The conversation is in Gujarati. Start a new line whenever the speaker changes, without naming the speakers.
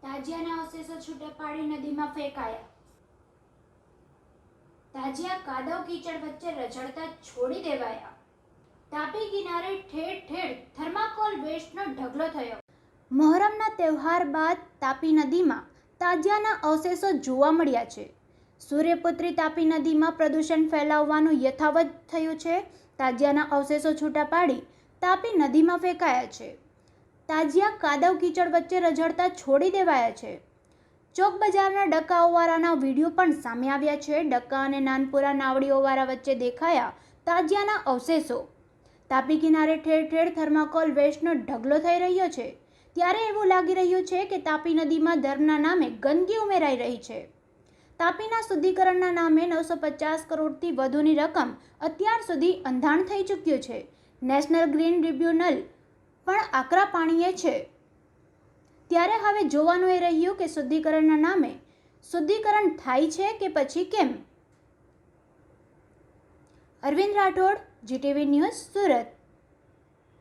તાજિયાના અવશેષો છૂટે પાડી નદીમાં ફેંકાયા. તાજિયા કાદવ કીચડ વચ્ચે રઝળતા છોડી દેવાયા. તાપી કિનારે ઠેર ઠેર થર્માકોલ વેસ્ટનો ઢગલો થયો. મહોરમના તહેવાર બાદ તાપી નદીમાં તાજિયાના અવશેષો જોવા મળ્યા છે. સૂર્યપુત્રી તાપી નદીમાં પ્રદૂષણ ફેલાવવાનું યથાવત થયું છે. તાજિયાના અવશેષો છૂટા પાડી તાપી નદીમાં ફેંકાયા છે. તાજિયા કાદવ કીચડ વચ્ચે રઝળતા છોડી દેવાયા છે. ચોક બજારના ડક્કાઓવાળાના વિડીયો પણ સામે આવ્યા છે. ડક્કા અને નાનપુરા નાવડીઓવાળા વચ્ચે દેખાયા તાજિયાના અવશેષો. તાપી કિનારે ઠેર ઠેર થર્માકોલ વેસ્ટનો ઢગલો થઈ રહ્યો છે. ત્યારે એવું લાગી રહ્યું છે કે તાપી નદીમાં ધર્મના નામે ગંદકી ઉમેરાઈ રહી છે. તાપીના શુદ્ધિકરણના નામે 950 કરોડથી વધુની રકમ અત્યાર સુધી અંધાણ થઈ ચૂક્યું છે. નેશનલ ગ્રીન ટ્રિબ્યુનલ પણ આકરા પાણીએ છે. ત્યારે હવે જોવાનું એ રહ્યું કે શુદ્ધિકરણના નામે શુદ્ધિકરણ થાય છે કે પછી કેમ. Arvind Rathod, GTV news, Surat.